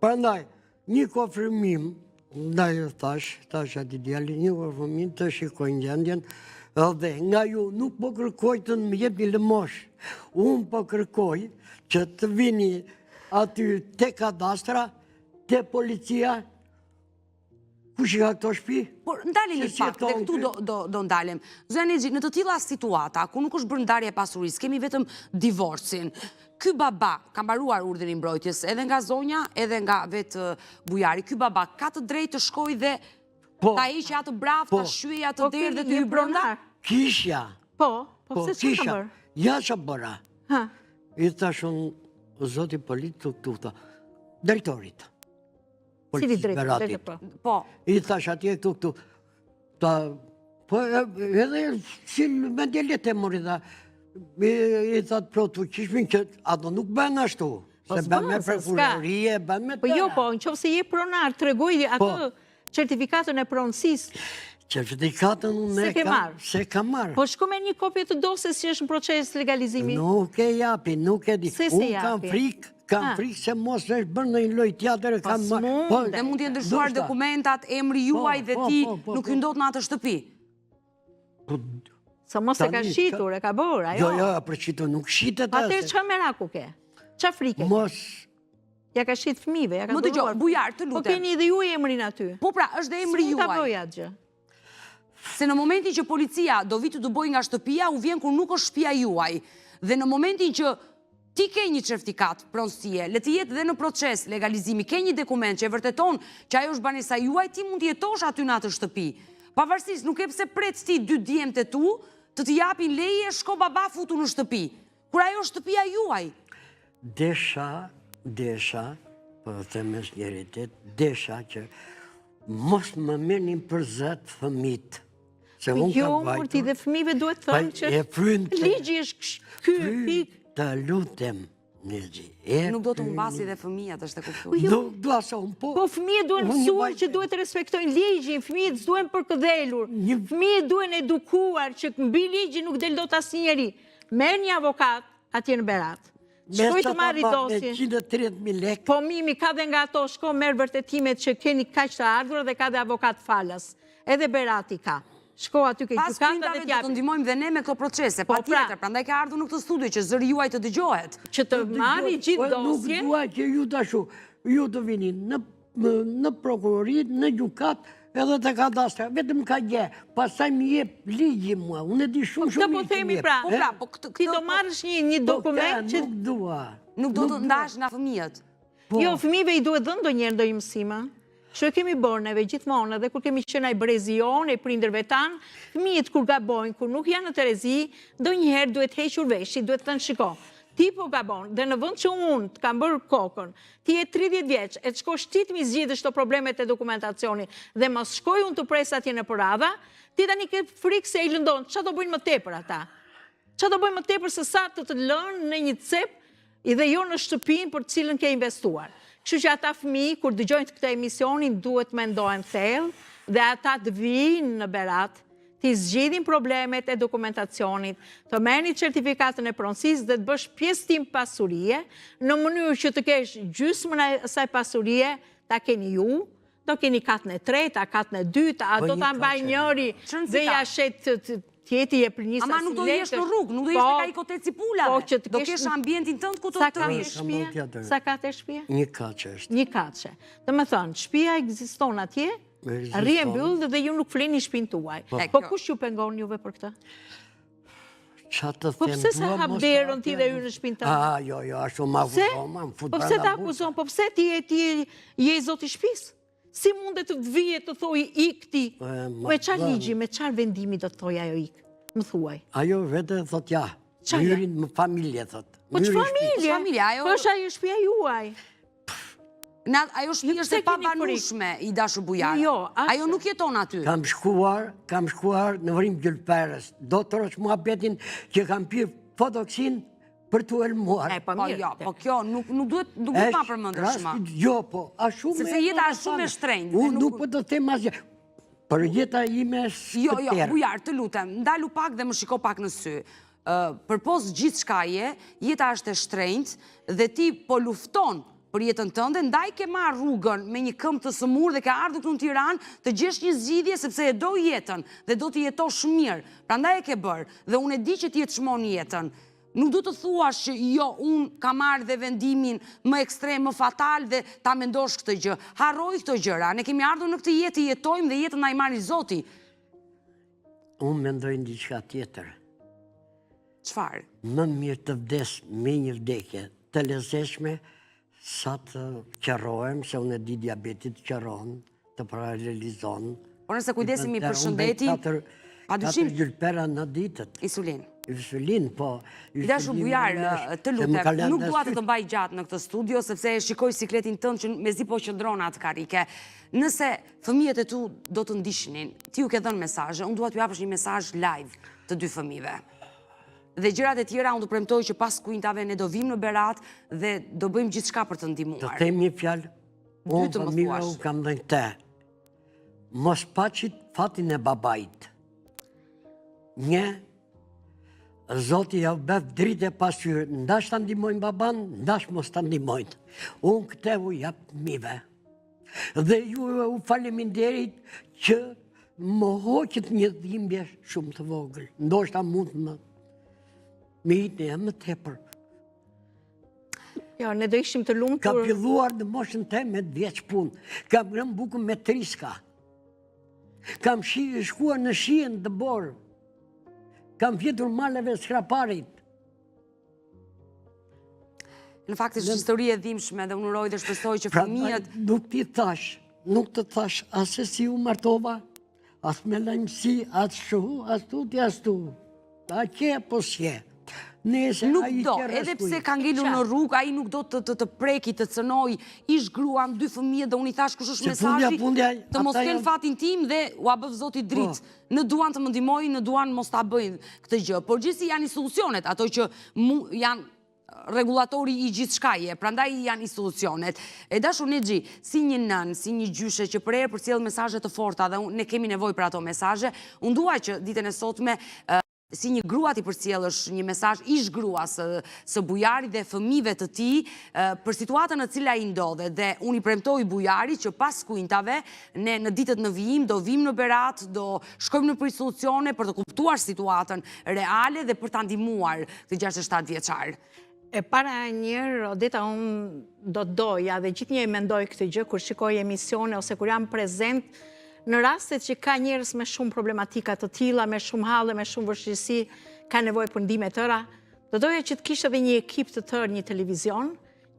Prandaj, një kofërmim, ndaj thash ati djali, një kofërmim të shikojnë gjendjen, dhe nga ju nuk po kërkoj të më jep një lëmosh. Unë po kërkoj që të vini aty te kadastra, te policia, kush i ka këto shtëpi? Por ndalim një pak, dhe këtu do ndalim. Zënë Exhi, në të tilla situata, ku nuk është bërë ndarje pasurisë, kemi vetëm divorcin. Ky baba ka mbaruar urdhrin e mbrojtjes edhe nga zonja, edhe nga vetë Bujari. Ky baba ka të drejtë të shkojë dhe ta heqë atë braf, ta shtyjë atë derë dhe të hyjë brenda? Kisha. Po, pse s'ka bërë? Ja që bëra. I thash unë zoti politik këtu, drejtorit. Cili drejtorit? Po. I thash atje këtu. Po edhe si me djelet e mori dhe i thatë plotu qishmin që ato nuk bën ashtu. Se bën me prekurorie, bën me tëra. Po jo, po, në qofë se je pronar, të regoj atë certifikatën e pronësisë. Certifikatën unë se ka marrë. Po shko me një kopje të dosës që është në proces legalizimi? Nuk e japi, nuk e di. Unë kam frikë se mos është bërë në një loj tjatër. Dhe mund t'je ndryshuar dokumentat, emri juaj dhe ti nuk hyndot në atë shtëpi. Sa mos e ka shqitur, e ka bërë, ajo? Jo, për shqitur nuk shqitet asë. Atër që meraku ke? Qa frike? Mos... Ja ka shqit fëmive, ja ka duruar. Më të gjohë, Bujar, të lutem. Po keni dhe ju emrin aty. Po pra, është dhe emri juaj. Si ta bëja gjë? Se në momentin që policia do vitë të boj nga shtëpia, u vjen kur nuk është shtëpia juaj. Dhe në momentin që ti ke një certifikat pronësie, le të jetë dhe në proces legalizimi, ke një dokument që e vërteton që ajo është banesa juaj, ti mund të jetosh aty në atë shtëpi. Pavarësisht, nuk e pse pret ti 2 djemtë e tu, të japin leje, shko baba futu në shtëpi. Kur ajo është shtëpia juaj. Desha, për të mes njeritet, desha që mos më menin për zëtë fëmit. Jo, kur ti dhe fëmive duhet thënë që ligji është kërë pikë. Të lutem, Exhi. Nuk do të mbasi dhe fëmijat, është e kuptuar. Nuk do aso unë po. Po fëmijët duhen mësuar që duhet të respektojnë ligjin, fëmijët duhen përkëdhelur, fëmijët duhen edukuar që mbi ligjin nuk del dot asnjëri. Merr një avokat atje në Berat. Shkoj të marri dosjen. Me 130.000 lekë. Po mimi, ka dhe nga ato, shko merr vërtetimet që keni kaq të ardhur dhe ka dhe avokat falas. Edhe Berati ka. Shko aty ke gjykata dhe t'japi. Pas prindave do të ndihmojmë dhe ne me këto procese, pa tjetër, prandaj ka ardhur në këtë studio që zëri juaj të dëgjohet. Që të marri gjithë dosjen. Nuk dua që ju tashu, ju të vini në prokurorit, në gjykat, edhe të kadastra, vetëm ka gje, pasaj mi jep ligji mua, unë e di shumë Këtë po themi pra, ti do marrësh një dokument që... Nuk dua. Nuk do të ndash nga fëmijët. Jo, fëmijëve i duhet dhënë ndonjëherë ndonjë mësime. Që e kemi bërë neve gjithmonë, dhe kur kemi qenë ai brezion, e prindërve tanë, fëmijët kur gabojnë, kur nuk janë në Terezi, ndonjëherë duhet hequr veshi, duhet thënë shiko. Ti po gabon, dhe në vend që unë të kam bërë kokën, ti je 30 vjeç, e të shkosh ti të mi zgjidhësh këto problemet e dokumentacionit, dhe mos shkoj unë të pres atje në përradha, ti tani ke frikë se i lëndon, ç'a do bëjnë më tepër ata? Ç'a do bëjnë më tepër se sa të lënë në një cep, dhe jo në shtëpinë për të cilën ke investuar. Kështu që ata fëmijë, kur dëgjojnë këtë emisionin, duhet mendojnë thellë, dhe ata të vinë në Berat, të zgjidhin problemet e dokumentacionit, të merrni certifikatën e pronësisë dhe të bësh pjesëtim pasurie, në mënyrë që të kesh gjysmën e asaj pasurie, ta keni ju, do keni katën e treta, katën e dyta, a do ta mbaj njëri dhe ja shet tjeti e për njësa si letër. Ama nuk do jesh në rrugë, nuk do jesh të ka i koteci pulave. Do kesh ambientin tënd ku të rish. Sa ka të shtëpia? Një kaçe është. Një kaçe. Dhe më thënë, shtëpia ekziston atje, rrie mbyllë dhe ju nuk flini shtëpinë tuaj. Po kush ju pengon juve për këtë? Po pse se hap derën ti dhe ju në shtëpinë tënde? Jo, ashtu ma akuzon, më fut Po brenda pse ta akuzon? Po pse ti je zoti shtëpisë? Si mundet të vije të thoj ik ti? Me çfarë ligji, me çfarë vendimi do të thoj ajo ik? Më thuaj. Ajo vete thot ja, mënyrin më familje thot. Po që familje? Po është ajo shtëpia juaj. Ajo shtëpi është e pabanueshme i dashur bujar. Ajo nuk jeton aty. Kam shkuar në vrim Gjylperës. Do të rosh muhabetin që kam pirë fotoksin për të elmuar. Po kjo nuk duhet ma përmendeshme. Jo, po, a shumë... Sepse jeta është shumë e shtrenjtë. Unë nuk po të them asgjë. Për jeta ime Jo, bujar, të lutem, ndalu pak dhe më shiko pak në sy. Përpos gjithë shkaje, jeta është e shtrenjtë dhe ti po lufton për jetën tënde, ndaj ke marrë rrugën me një këmbë të sëmurë dhe ke ardhur këtu në Tiranë të gjesh një zgjidhje sepse e do jetën dhe do të jetosh mirë. Prandaj e ke bërë dhe unë e di që ti e çmon jetën. Nuk du të thuash që jo, unë ka marrë dhe vendimin më ekstrem, më fatal dhe ta mendosh këtë gjë. Harroj këtë gjëra, ne kemi ardhur në këtë jetë, jetojmë dhe jetën na i marri Zoti. Unë mendoj në diçka tjetër. Çfarë? Më mirë të vdes me një vdekje të lezetshme sa të qërrohem, se unë e di diabetit qërron, të paralelizon. Por nëse kujdesemi për shëndetin, padyshim Gjylpera në ditët. Insulin, po. I dashur bujar, të lutem, nuk dua të mbaj gjatë në këtë studio, sepse e shikoj sikletin tënd që mezi po qëndron atë karike. Nëse fëmijët e tu do të ndishnin, ti ju ke dhënë mesazhe, unë dua t'ju japësh një mesazh live të dy fëmijëve. Dhe gjërat e tjera unë do premtoj që pas kuintave ne do vim në Berat dhe do bëjmë gjithçka për të ndihmuar. Të them një fjalë. Unë fëmijëve u kam dhënë te. Mos paçit fatin e babait. Një, Zoti ja bëf dritë e pasqyrë, ndash ta ndihmojnë baban, ndash mos ta ndihmojnë. Unë këtë u jap fëmijëve. Dhe ju u faleminderit që më hoqët një dhimbje shumë të vogël. Ndoshta mund me hitni e më tepër. Jo, ne do ishim të lumtur. Ka filluar në moshën te me 10 vjeç punë. Kam rënë bukën me triska. Kam shkuar në shijen të borë. Kam fjetur maleve skraparit. Në fakt është histori e dhimbshme dhe unë uroj dhe shpresoj që fëmijët... Nuk të thash asë si u martova, asë me lajmësi, asë shu, asë tuti, asë tu. A kje, po s'je. Nuk do, edhe pse ka ngelur në rrugë, ai nuk do të preki, të cënoj, ish gruan, 2 fëmijë dhe unë i thash kush është mesazhi, të mos kenë fatin tim dhe u abëv Zoti dritë. Në duan të më ndihmojnë, në duan mos ta bëjnë këtë gjë. Por gjithsesi janë i solucionet, ato që janë regulatori i gjithë shkaje, prandaj janë i solucionet. E dashur Nexhi, si një nën, si një gjyshe që për herë përcjell mesazhe të forta dhe ne kemi nevojë për ato mesazhe, unë dua që ditën e sotme si një grua ti përcjellësh një mesazh ish gruas së bujarit dhe fëmijëve të tij për situatën në cila i ndodhet dhe unë i premtoj bujarit që pas kuintave ne në ditët në vijim do vim në Berat, do shkojmë në për solucione për të kuptuar situatën reale dhe për ta ndihmuar këtë 67 vjeçar. E para njërë, Odeta, unë do të doja dhe gjithë një mendoj këtë gjë kur shikoj emisione ose kur jam prezent në rastet që ka njerëz me shumë problematika të tilla, me shumë halle, me shumë vështirësi, ka nevojë për ndihmë të tëra, do doja që të kishte edhe një ekip të tërë, një televizion,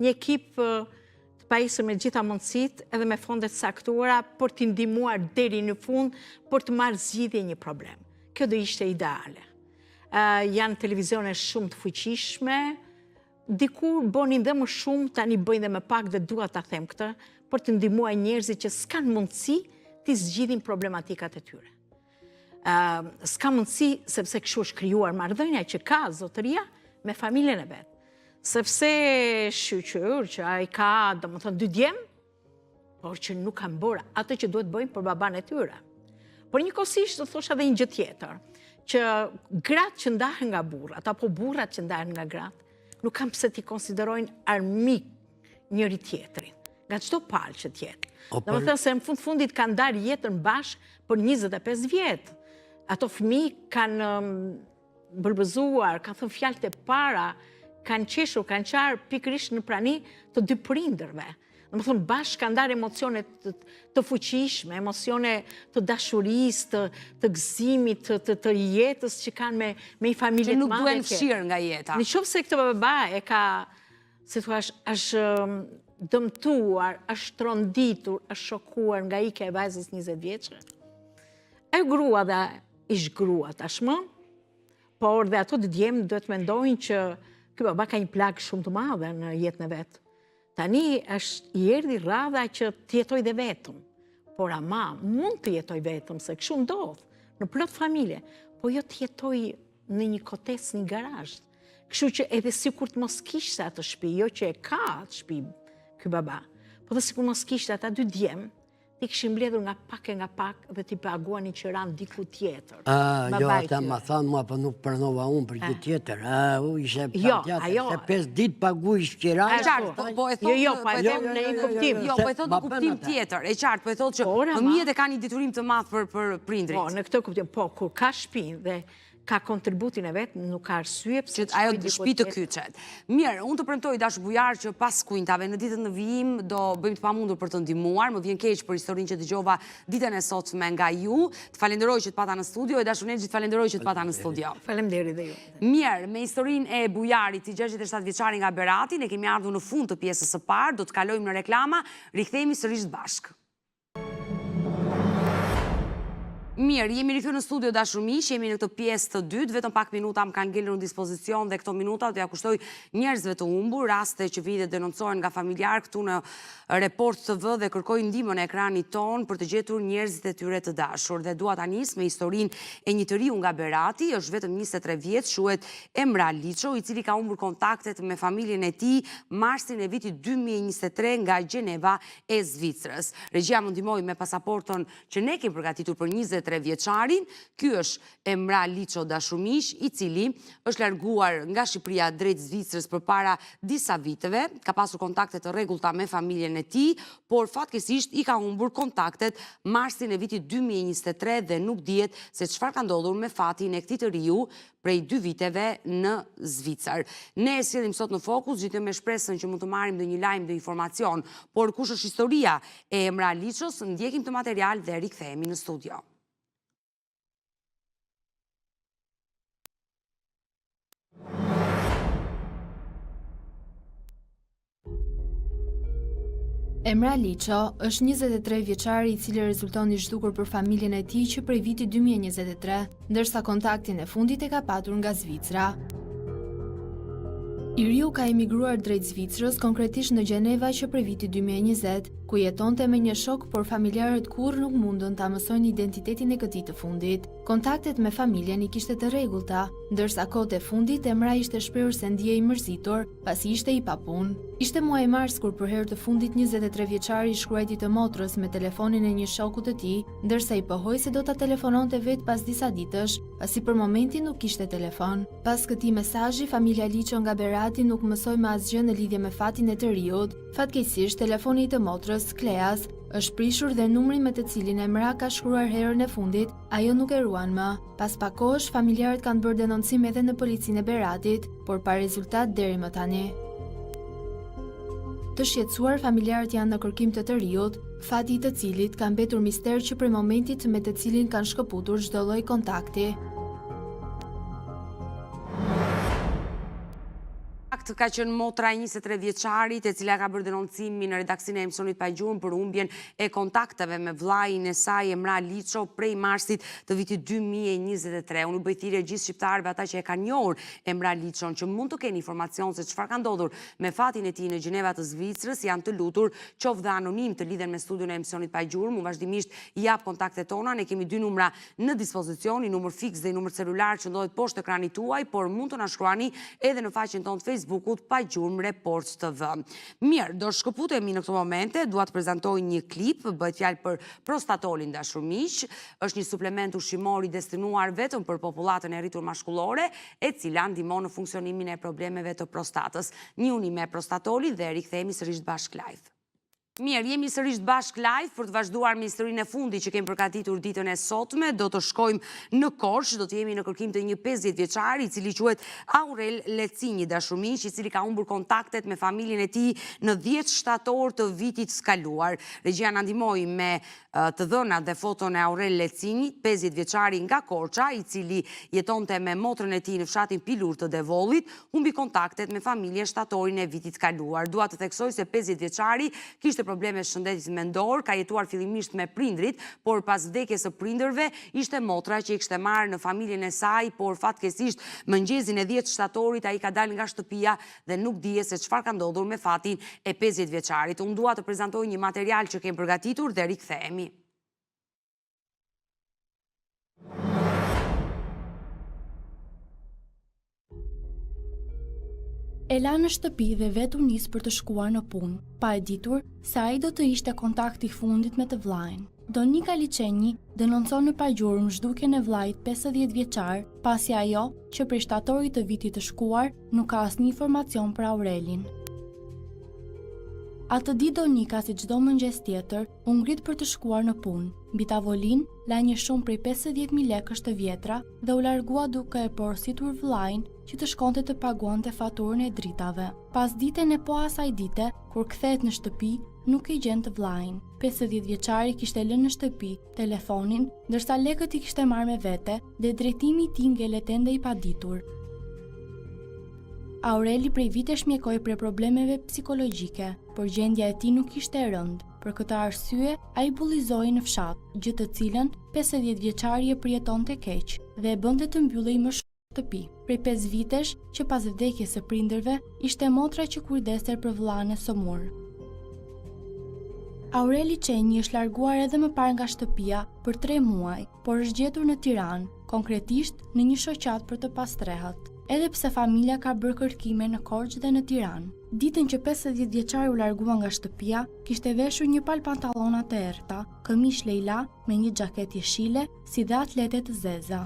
një ekip të pajisur me gjitha mundësitë edhe me fondet saktuara për t'i ndihmuar deri në fund për të marrë zgjidhje një problem. Kjo do ishte ideale. Janë televizione shumë të fuqishme, dikur bonin dhe më shumë, tani bëjnë dhe më pak dhe dua ta them këtë, për të ndihmuar njerëzit që s'kan mundësi ti zgjidhin problematikat e tyre. S'ka mundësi, sepse kështu është krijuar marrëdhënia që ka zotëria me familjen e vet. Sepse shqyqyr që ai ka, domethënë 2 djem, por që nuk kanë bërë atë që duhet bëjnë për baban e tyre. Por njëkohësisht të thosh edhe një gjë tjetër, që gratë që ndahen nga burrat, apo burrat që ndahen nga gratë, nuk kanë pse t'i konsiderojnë armik njëri tjetrin, nga çdo palë që tjetë. Domethënë se në fundit kanë darë jetën bashkë për 25 vjetë. Ato fëmijë kanë bërbëzuar, kanë thënë fjalët e para, kanë qeshur, kanë qarë pikërisht në prani të dy prindërve. Domethënë bashkë kanë darë emocione të fuqishme, emocione të dashurisë, të gëzimit, të jetës që kanë me një familje të madhe. Që nuk duhen fshirë nga jeta. Nëse këtë baba e ka, si thua, është dëmtuar, është tronditur, është shokuar nga ike e vajzës 20 vjeçre. Ajo grua dhe ish grua tashmë, por dhe ato të djemë duhet mendojnë që ky baba ka një plagë shumë të madhe në jetën e vet. Tani është i erdhi radha që të jetoj dhe vetëm. Por ama mund të jetoj vetëm, se kështu ndodh në plot familje, po jo të jetoj në një kotes, një garazh. Kështu që edhe sikur të mos kishte atë shtëpi, jo që e ka atë shtëpi ky baba, po dhe sikur mos kishte ata dy djemë, ti kishin mbledhur nga pak dhe ti paguani që ranë diku tjetër. Jo, ata ma thanë mua, për nuk pranova unë për gjë tjetër. Ishe se 5 ditë paguaj shqira. E qartë, po e thotë... Jo, po e them në një kuptim. Jo, po e thotë në kuptim tjetër. E qartë, po e thotë që fëmijët e kanë një detyrim të madh për prindrit. Po, në këtë kuptim, po, kur ka shtëpinë dhe ka kontributin e vetë, nuk ka arsye pse që ajo shtëpi të kyçet. Mirë, unë të premtoj dash bujar që pas kujtave në ditën në vijim do bëjmë të pamundur për të ndihmuar. Më vjen keq për historinë që dëgjova ditën e sotme nga ju. Të falenderoj që të pata në studio e dashur Nexhi, të falenderoj që të pata në studio. Faleminderit dhe ju. Mirë, me historinë e bujarit, i 67 vjeçari nga Berati, ne kemi ardhur në fund të pjesës së parë, do të kalojmë në reklama, rikthehemi sërish bashkë. Mirë, jemi rikthyer në studio dashur miq, jemi në këtë pjesë të dytë, vetëm pak minuta më kanë ngelur në dispozicion dhe këto minuta do ja kushtoj njerëzve të humbur, raste që vijnë dhe denoncohen nga familjar këtu në Report TV dhe kërkojnë ndihmën e ekranit ton për të gjetur njerëzit e tyre të dashur. Dhe dua ta nis me historinë e një të riu nga Berati, është vetëm 23 vjeç, quhet Emra Liço, i cili ka humbur kontaktet me familjen e tij marsin e vitit 2023 nga Gjeneva e Zvicrës. Regjia më ndihmoi me pasaportën që ne kemi përgatitur për 23 vjeçarin. Ky është Emra Liço dashur miq, i cili është larguar nga Shqipëria drejt Zvicrës përpara disa viteve, ka pasur kontakte të rregullta me familjen e tij, por fatkeqësisht i ka humbur kontaktet marsin e vitit 2023 dhe nuk dihet se çfarë ka ndodhur me fatin e këtij të riu prej 2 viteve në Zvicër. Ne e sjellim sot në fokus, gjithë me shpresën që mund të marrim ndonjë lajm dhe informacion, por kush është historia e Emra Liços, ndjekim të material dhe rikthehemi në studio. Emra Liço është 23 vjeçari i cili rezulton i zhdukur për familjen e tij që prej vitit 2023, ndërsa kontaktin e fundit e ka patur nga Zvicra. I riu ka emigruar drejt Zvicrës, konkretisht në Gjeneva që prej vitit 2020, ku jetonte me një shok, por familjarët kurrë nuk mundën ta mësojnë identitetin e këtij të fundit. Kontaktet me familjen i kishte të rregullta, ndërsa kohët e fundit Emra ishte shprehur se ndjej mërzitur pasi ishte i papunë. Ishte muaji mars kur për herë të fundit 23 vjeçari shkruajti të motrës me telefonin e një shokut të tij, ndërsa i pohoi se do ta telefononte vetë pas disa ditësh, pasi për momentin nuk kishte telefon. Pas këtij mesazhi, familja Liço nga Berati nuk mësoi më asgjë në lidhje me fatin e të riut. Fatkeqësisht, telefoni i të motrës, Kleas, është prishur dhe numri me të cilin Emra ka shkruar herën e fundit, ajo nuk e ruan më. Pas pak kohësh, familjarët kanë bërë denoncim edhe në policinë e Beratit, por pa rezultat deri më tani. Të shqetësuar, familjarët janë në kërkim të riut, fati i të cilit ka mbetur mister që prej momentit me të cilin kanë shkëputur çdo lloj kontakti. Ka qenë motra e 23 vjeçarit, e cila ka bërë denoncimin në redaksinë e emisionit Pa Gjuhën për humbjen e kontakteve me vllain e saj Emra Liço prej marsit të vitit 2023. Unë bëj thirrje gjithë shqiptarëve ata që e kanë njohur Emra Liçon, që mund të kenë informacion se çfarë ka ndodhur me fatin e tij në Gjeneva të Zvicrës, janë të lutur qoftë dhe anonim të lidhen me studion e emisionit Pa Gjuhën. Unë vazhdimisht i jap kontaktet tona, ne kemi 2 numra në dispozicion, një numër fiks dhe një numër celular që ndodhet poshtë ekranit tuaj, por mund të na shkruani edhe në faqen tonë Facebook Facebookut pa gjurmë Report TV. Mirë, do shkëputemi në këto momente, dua të prezantoj një klip, bëhet fjalë për prostatolin dashur miq, është një suplement ushqimor i destinuar vetëm për popullatën e rritur mashkullore, e cila ndihmon në funksionimin e problemeve të prostatës. Njihuni me prostatolin dhe rikthehemi sërish bashkë live. Mirë, jemi sërish bashkë live për të vazhduar me historinë e fundit që kemi përgatitur ditën e sotme. Do të shkojmë në Korçë, do të jemi në kërkim të një 50 vjeçari i cili quhet Aurel Lecinji, dashur miq, i cili ka humbur kontaktet me familjen e tij në 10 shtator të vitit kaluar. Regjia na ndihmoi me të dhënat dhe foton e Aurel Lecinji, 50 vjeçari nga Korça, i cili jetonte me motrën e tij në fshatin Pilur të Devollit, humbi kontaktet me familjen shtatorin e vitit kaluar. Dua të theksoj se 50 vjeçari kishte probleme shëndetit mendor, ka jetuar fillimisht me prindrit, por pas vdekjes së prindërve ishte motra që i kishte marrë në familjen e saj, por fatkeqësisht mëngjesin e 10 shtatorit ai ka dalë nga shtëpia dhe nuk dije se çfarë ka ndodhur me fatin e 50 vjeçarit. Unë dua të prezantoj një material që kemi përgatitur dhe rikthehemi. E la në shtëpi dhe vetë u nis për të shkuar në punë, pa e ditur se ai do të ishte kontakti i fundit me të vllajën. Donika Liçenji denoncon në pagjurëm zhdukjen e vllajt 50 vjeçar, pasi ajo që prej shtatorit të vitit të shkuar nuk ka asnjë informacion për Aurelin. Atë ditë Donika, si çdo mëngjes tjetër, u ngrit për të shkuar në punë. Mbi tavolinë la një shumë prej 50.000 lekësh të vjetra dhe u largua duke e porositur vllajën që të shkonte të paguante faturën e dritave. Pas ditën e po asaj dite, kur kthehet në shtëpi, nuk i gjen të vllajën. 50 vjeçari kishte lënë në shtëpi telefonin, ndërsa lekët i kishte marrë me vete dhe drejtimi i tij ngelet ende i paditur. Aureli prej vitesh mjekoi për problemeve psikologjike, por gjendja e tij nuk ishte e rëndë. Për këtë arsye, ai bullizoi në fshat, gjë të cilën 50 vjeçari e përjetonte keq dhe e bënte të mbyllej më shumë shtëpi. Prej 5 vitesh që pas vdekjes së prindërve, ishte motra që kujdeste për vllain e sëmur. Aurel Liçenji është larguar edhe më parë nga shtëpia për 3 muaj, por është gjetur në Tiranë, konkretisht në një shoqat për të pastrehët. Edhe pse familja ka bërë kërkime në Korçë dhe në Tiranë. Ditën që 50 vjeçari u largua nga shtëpia, kishte veshur një palë pantallona të errta, këmish lejla me një xhaketë jeshile, si dhe atlete të zeza.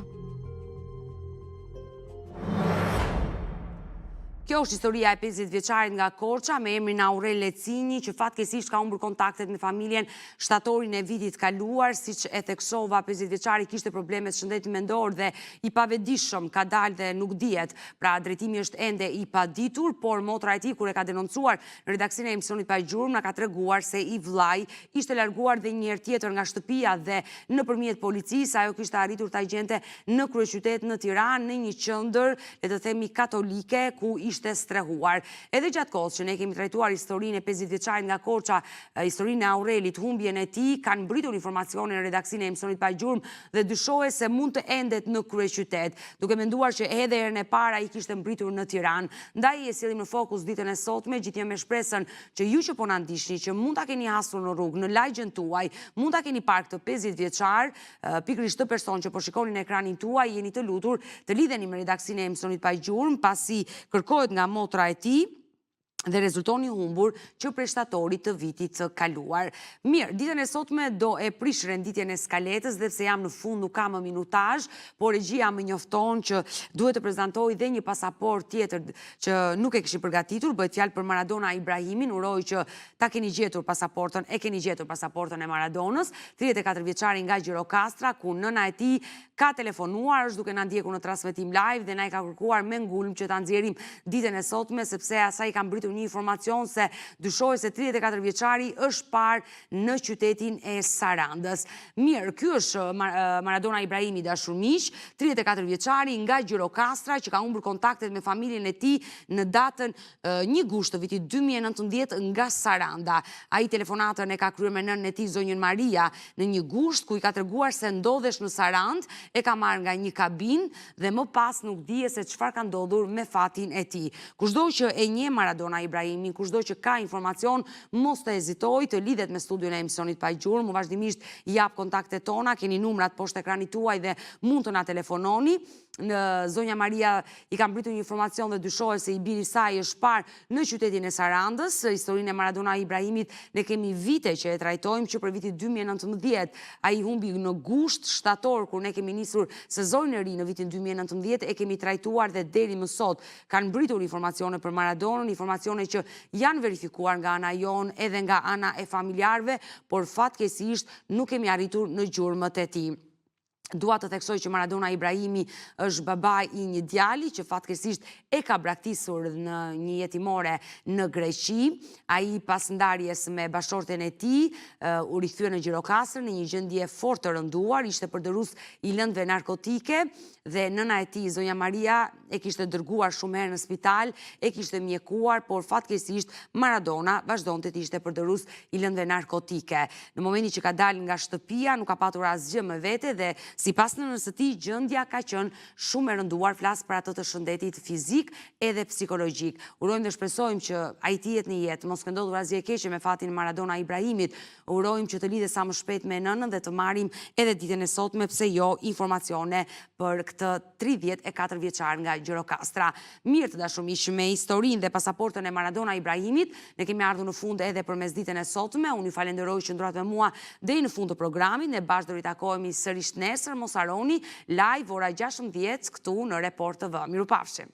Kjo është historia e 50 vjeçarit nga Korça me emrin Aurel Lecinji, që fatkeqësisht ka humbur kontaktet me familjen shtatorin e vitit kaluar, siç e theksova, 50 vjeçari kishte probleme të shëndetit mendor dhe i pavedishëm ka dalë dhe nuk dihet. Pra drejtimi është ende i paditur, por motra e tij kur e ka denoncuar në redaksinë e emisionit pa gjurmë na ka treguar se i vllai ishte larguar dhe një herë tjetër nga shtëpia dhe nëpërmjet policisë ajo kishte arritur ta gjente në kryeqytet në Tiranë, në një qendër, le të themi katolike, ku ishte strehuar. Edhe gjatë kohës që ne kemi trajtuar historinë e 50 vjeçarit nga Korça, historinë e Aurelit, humbjen e tij, kanë mbritur informacione në redaksinë e emisionit pa gjurmë dhe dyshohet se mund të endet në kryeqytet, duke menduar që edhe herën e parë ai kishte mbritur në Tiranë. Ndaj e sjellim në fokus ditën e sotme, gjithnjë me shpresën që ju që po na ndiqni, që mund ta keni hasur në rrugë, në lagjen tuaj, mund ta keni parë këtë 50 vjeçar, pikërisht të person që po shikonin në ekranin tuaj, jeni të lutur të lidheni me redaksinë e emisionit pa gjurmë, pasi kërkohet nga motra e tij dhe rezultoni humbur që prej shtatorit të vitit të kaluar. Mirë, ditën e sotme do e prish renditjen e skaletës dhe pse jam në fund nuk kam më minutazh, por regjia më njofton që duhet të prezantoj dhe një pasaport tjetër që nuk e kishim përgatitur, bëhet fjalë për Maradona Ibrahimin, uroj që ta keni gjetur pasaportën, e keni gjetur pasaportën e Maradonës, 34 vjeçari nga Gjirokastra, ku nëna e tij ka telefonuar, është duke na ndjekur në transmetim live dhe na i ka kërkuar me ngulm që ta nxjerrim ditën e sotme, sepse asaj ka mbritur një informacion se dyshohet se 34 vjeçari është parë në qytetin e Sarandës. Mirë, ky është Maradona Ibrahimi, dashur miq, 34 vjeçari nga Gjirokastra që ka humbur kontaktet me familjen e tij në datën 1 gusht të vitit 2019 nga Saranda. Ai telefonatën e ka kryer me nënën e tij, zonjën Maria, në 1 gusht ku i ka treguar se ndodhesh në Sarandë, e ka marrë nga një kabinë dhe më pas nuk dije se çfarë ka ndodhur me fatin e tij. Kushdo që e njeh Maradona Ibrahimin, kushdo që ka informacion, mos të hezitoj të lidhet me studion e emisionit pa gjurmë, vazhdimisht jap kontaktet tona, keni numrat poshtë ekranit tuaj dhe mund të na telefononi. në zonja Maria i kam mbritur një informacion dhe dyshohet se i biri saj është parë në qytetin e Sarandës. Historinë e Maradona Ibrahimit ne kemi vite që e trajtojmë, që për vitin 2019 ai humbi në gusht shtator kur ne kemi nisur sezonin e ri në vitin 2019, e kemi trajtuar dhe deri më sot kanë mbritur informacione për Maradonën, informacione që janë verifikuar nga ana jonë edhe nga ana e familjarëve, por fatkeqësisht nuk kemi arritur në gjurmët e tij. Dua të theksoj që Maradona Ibrahimi është babai i një djali që fatkeqësisht e ka braktisur në një jetimore në Greqi. Ai pas ndarjes me bashorten e tij u rikthye në Gjirokastër në një gjendje fort të rënduar, ishte përdorus i lëndëve narkotike dhe nëna e tij, zonja Maria, e kishte dërguar shumë herë në spital, e kishte mjekuar, por fatkeqësisht Maradona vazhdonte të ishte përdorus i lëndëve narkotike. Në momentin që ka dalë nga shtëpia, nuk ka patur asgjë me vete dhe sipas nënës së tij, gjendja ka qenë shumë e rënduar, flas për atë të shëndetit fizik edhe psikologjik. Urojmë dhe shpresojmë që ai të jetë në jetë, mos ka ndodhur asgjë e keqe me fatin Maradona Ibrahimit. Urojmë që të lidhet sa më shpejt me nënën dhe të marrim edhe ditën e sotme, pse jo, informacione për këtë 34 vjeçar nga Gjirokastra. Mirë të dashur miq, me historinë dhe pasaportën e Maradona Ibrahimit, ne kemi ardhur në fund edhe për mes ditën e sotme. Unë ju falenderoj që ndrohet me mua deri në fund të programit. Ne bashkë do ritakohemi sërish nesër, mos harroni, live ora 16 këtu në Report TV. Mirupafshim.